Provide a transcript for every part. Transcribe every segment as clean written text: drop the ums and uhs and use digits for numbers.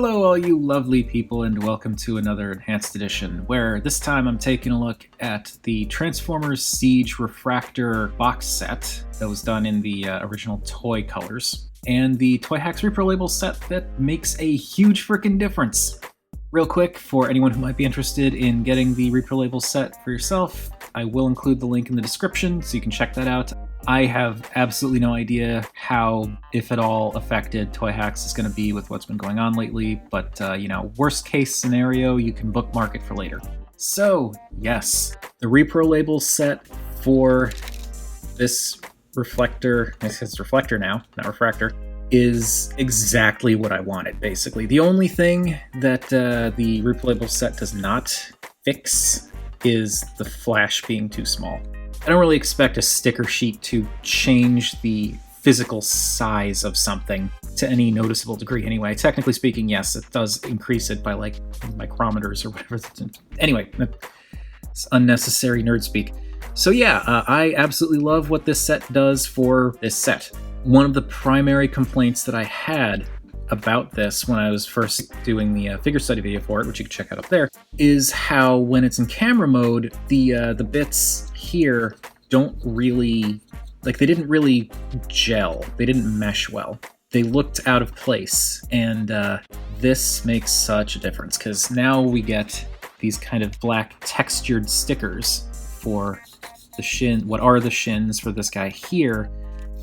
Hello all you lovely people and welcome to another Enhanced Edition, where this time I'm taking a look at the Transformers Siege Refractor box set that was done in the original toy colors, and the Toyhax Reprolabels set that makes a huge freaking difference. Real quick, for anyone who might be interested in getting the Reprolabels set for yourself, I will include the link in the description so you can check that out. I have absolutely no idea how, if at all, affected Toyhax is going to be with what's been going on lately, but, worst case scenario, you can bookmark it for later. So, yes, the Reprolabels set for this Reflector, it's Reflector now, not Refractor, is exactly what I wanted, basically. The only thing that the Reprolabels set does not fix is the flash being too small. I don't really expect a sticker sheet to change the physical size of something to any noticeable degree anyway. Technically speaking, yes, it does increase it by like micrometers or whatever. Anyway, it's unnecessary nerd speak. So yeah, I absolutely love what this set does for this set. One of the primary complaints that I had about this when I was first doing the figure study video for it, which you can check out up there, is how when it's in camera mode, the bits here don't really, they didn't really gel. They didn't mesh well. They looked out of place, and this makes such a difference because now we get these kind of black textured stickers for the shin, what are the shins for this guy here,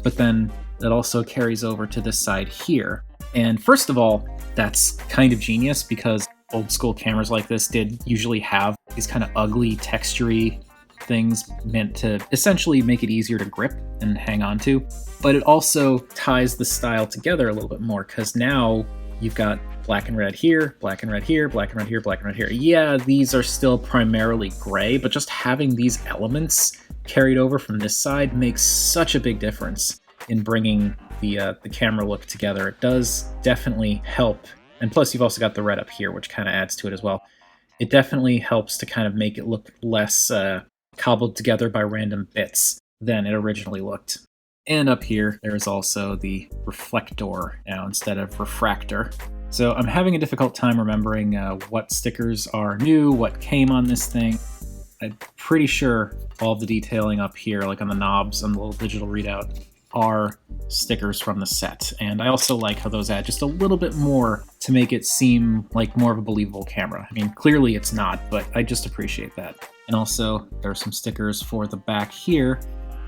but then that also carries over to this side here. And first of all, that's kind of genius because old school cameras like this did usually have these kind of ugly, textury things meant to essentially make it easier to grip and hang on to. But it also ties the style together a little bit more because now you've got black and red here, black and red here, black and red here, black and red here. Yeah, these are still primarily gray, but just having these elements carried over from this side makes such a big difference in bringing the camera look together. It does definitely help, and plus you've also got the red up here, which kind of adds to it as well. It definitely helps to kind of make it look less cobbled together by random bits than it originally looked. And up here, there's also the Reflector now instead of Refractor. So I'm having a difficult time remembering what stickers are new, what came on this thing. I'm pretty sure all of the detailing up here, like on the knobs and the little digital readout, are stickers from the set. And I also like how those add just a little bit more to make it seem like more of a believable camera. I mean, clearly it's not, but I just appreciate that. And also, there are some stickers for the back here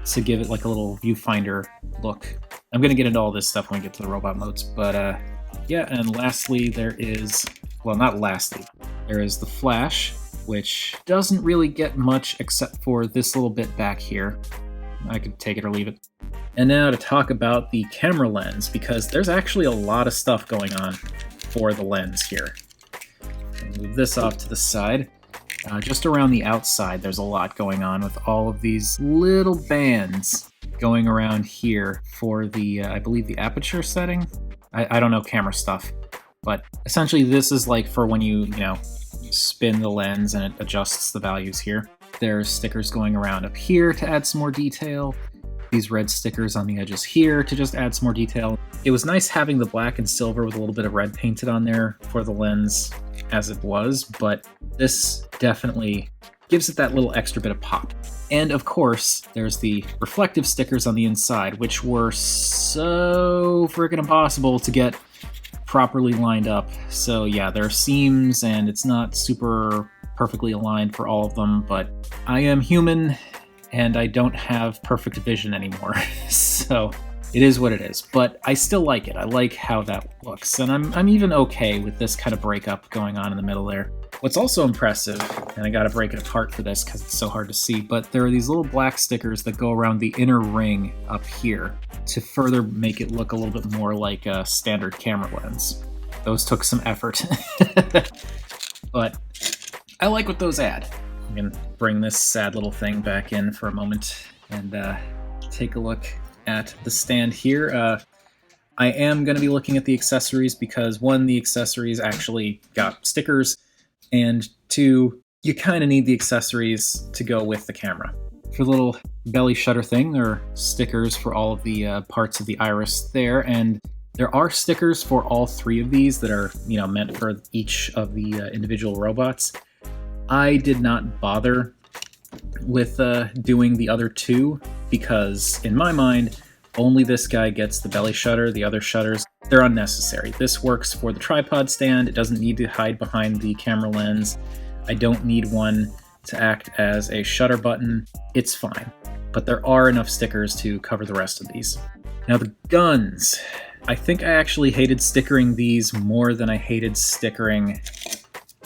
to give it like a little viewfinder look. I'm going to get into all this stuff when we get to the robot modes, but yeah, and lastly there is, well, not lastly, there is the flash, which doesn't really get much except for this little bit back here. I could take it or leave it. And now to talk about the camera lens, because there's actually a lot of stuff going on for the lens here. I'll move this off to the side. Just around the outside, there's a lot going on with all of these little bands going around here for the, I believe, the aperture setting. I don't know camera stuff, but essentially this is like for when you spin the lens and it adjusts the values here. There's stickers going around up here to add some more detail. These red stickers on the edges here to just add some more detail. It was nice having the black and silver with a little bit of red painted on there for the lens as it was, but this definitely gives it that little extra bit of pop. And of course, there's the reflective stickers on the inside, which were so freaking impossible to get properly lined up. So yeah, there are seams and it's not super perfectly aligned for all of them, but I am human and I don't have perfect vision anymore, so it is what it is. But I still like it. I like how that looks, and I'm even okay with this kind of breakup going on in the middle there. What's also impressive, and I gotta break it apart for this because it's so hard to see, but there are these little black stickers that go around the inner ring up here to further make it look a little bit more like a standard camera lens. Those took some effort, but I like what those add. I'm going to bring this sad little thing back in for a moment and take a look at the stand here. I am going to be looking at the accessories because, one, the accessories actually got stickers, and two, you kind of need the accessories to go with the camera. For the little belly shutter thing, there are stickers for all of the parts of the iris there, and There are stickers for all 3 of these that are, meant for each of the individual robots. I did not bother with doing the other 2 because, in my mind, only this guy gets the belly shutter. The other shutters, they're unnecessary. This works for the tripod stand. It doesn't need to hide behind the camera lens. I don't need one to act as a shutter button. It's fine. But there are enough stickers to cover the rest of these. Now the guns. I think I actually hated stickering these more than I hated stickering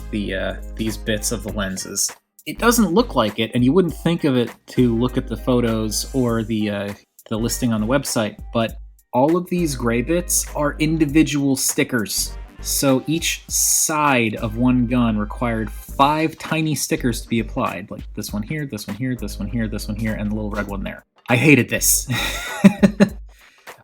these bits of the lenses. It doesn't look like it, and you wouldn't think of it to look at the photos or the listing on the website, but all of these gray bits are individual stickers. So each side of one gun required 5 tiny stickers to be applied, like this one here, this one here, this one here, this one here, and the little red one there. I hated this.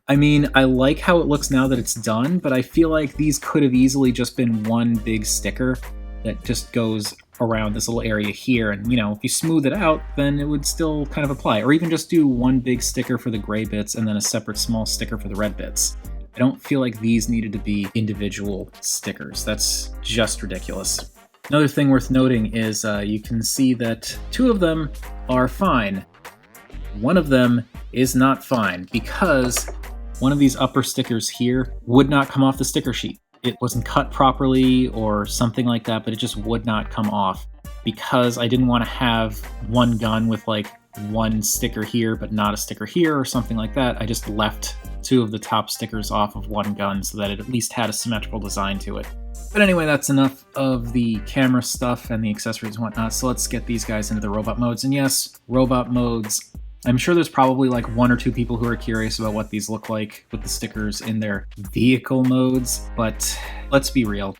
I mean, I like how it looks now that it's done, but I feel like these could have easily just been one big sticker that just goes around this little area here, and if you smooth it out, then it would still kind of apply. Or even just do one big sticker for the gray bits and then a separate small sticker for the red bits. I don't feel like these needed to be individual stickers. That's just ridiculous. Another thing worth noting is you can see that 2 of them are fine. One of them is not fine because one of these upper stickers here would not come off the sticker sheet. It wasn't cut properly or something like that, but it just would not come off because I didn't want to have one gun with like one sticker here but not a sticker here or something like that. I just left 2 of the top stickers off of one gun so that it at least had a symmetrical design to it. But anyway, that's enough of the camera stuff and the accessories and whatnot, so let's get these guys into the robot modes. And yes, robot modes. I'm sure there's probably like 1 or 2 people who are curious about what these look like with the stickers in their vehicle modes, but let's be real.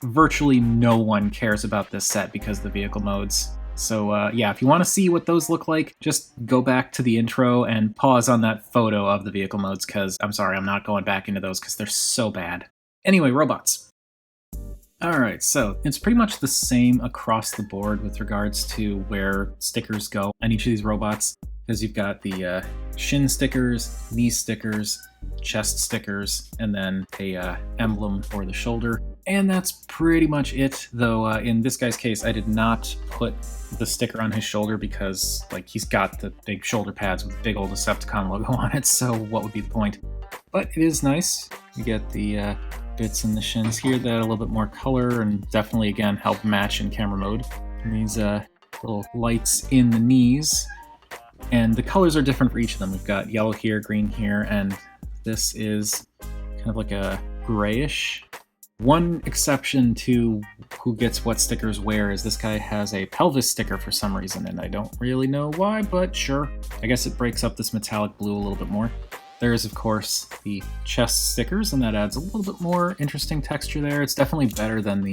Virtually no one cares about this set because of the vehicle modes. So yeah, if you want to see what those look like, just go back to the intro and pause on that photo of the vehicle modes, because I'm sorry, I'm not going back into those because they're so bad. Anyway, robots. Alright, so it's pretty much the same across the board with regards to where stickers go on each of these robots, because you've got the shin stickers, knee stickers, chest stickers, and then a emblem for the shoulder. And that's pretty much it, though in this guy's case I did not put the sticker on his shoulder because he's got the big shoulder pads with the big old Decepticon logo on it, so what would be the point? But it is nice. You get the bits in the shins here that add a little bit more color and definitely, again, help match in camera mode. And these little lights in the knees. And the colors are different for each of them. We've got yellow here, green here, and this is kind of like a grayish. One exception to who gets what stickers where is this guy has a pelvis sticker for some reason, and I don't really know why, but sure. I guess it breaks up this metallic blue a little bit more. There is, of course, the chest stickers, and that adds a little bit more interesting texture there. It's definitely better than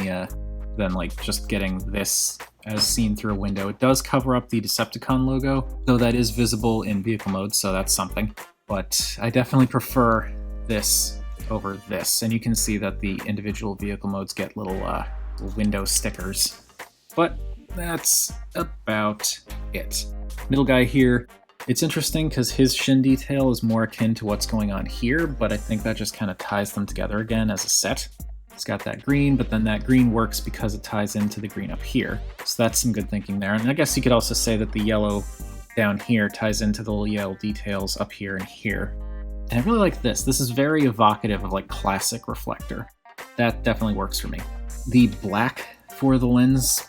just getting this as seen through a window. It does cover up the Decepticon logo, though that is visible in vehicle mode, so that's something. But I definitely prefer this over this, and you can see that the individual vehicle modes get little window stickers. But that's about it. Middle guy here. It's interesting because his shin detail is more akin to what's going on here, but I think that just kind of ties them together again as a set. It's got that green, but then that green works because it ties into the green up here. So that's some good thinking there. And I guess you could also say that the yellow down here ties into the little yellow details up here and here. And I really like this. This is very evocative of classic Reflector. That definitely works for me. The black for the lens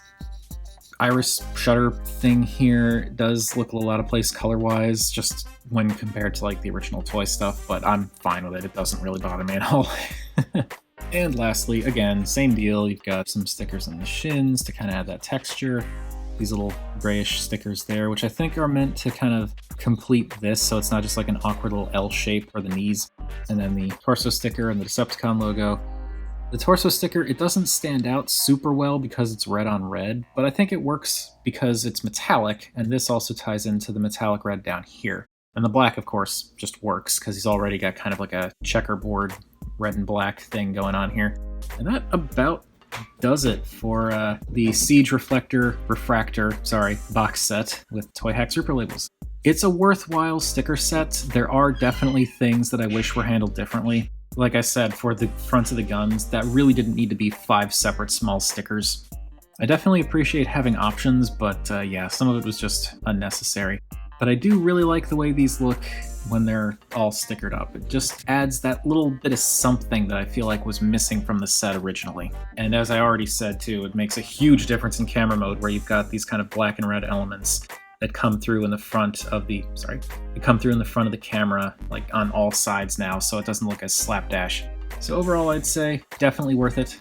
iris shutter thing here does look a little out of place color-wise, just when compared to the original toy stuff, but I'm fine with it. It doesn't really bother me at all. And lastly, again, same deal. You've got some stickers on the shins to kind of add that texture. These little grayish stickers there, which I think are meant to kind of complete this, so it's not just an awkward little L shape for the knees. And then the torso sticker and the Decepticon logo. The torso sticker, it doesn't stand out super well because it's red on red, but I think it works because it's metallic, and this also ties into the metallic red down here. And the black, of course, just works because he's already got kind of a checkerboard red and black thing going on here. And that about does it for the Siege Reflector box set with Toyhax Reprolabels. It's a worthwhile sticker set. There are definitely things that I wish were handled differently. Like I said, for the fronts of the guns, that really didn't need to be 5 separate small stickers. I definitely appreciate having options, but yeah, some of it was just unnecessary. But I do really like the way these look when they're all stickered up. It just adds that little bit of something that I feel like was missing from the set originally. And as I already said too, it makes a huge difference in camera mode where you've got these kind of black and red elements that come through in the front of the, the camera, like on all sides now, so it doesn't look as slapdash. So overall, I'd say definitely worth it.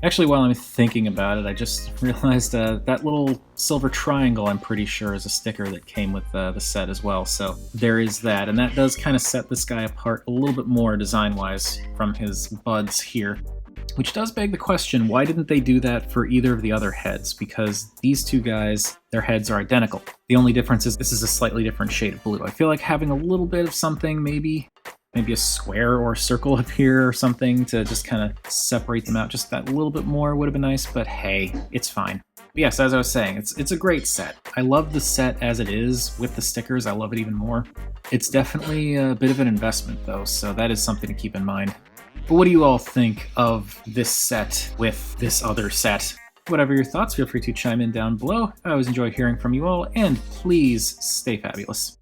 Actually, while I'm thinking about it, I just realized that little silver triangle, I'm pretty sure, is a sticker that came with the set as well. So there is that, and that does kind of set this guy apart a little bit more design-wise from his buds here. Which does beg the question, why didn't they do that for either of the other heads? Because these two guys, their heads are identical. The only difference is this is a slightly different shade of blue. I feel like having a little bit of something, maybe a square or a circle up here or something to just kind of separate them out just that little bit more would have been nice, but hey, it's fine. But yes, as I was saying, it's a great set. I love the set as it is. With the stickers, I love it even more. It's definitely a bit of an investment though, so that is something to keep in mind. But what do you all think of this set with this other set? Whatever your thoughts, feel free to chime in down below. I always enjoy hearing from you all, and please stay fabulous.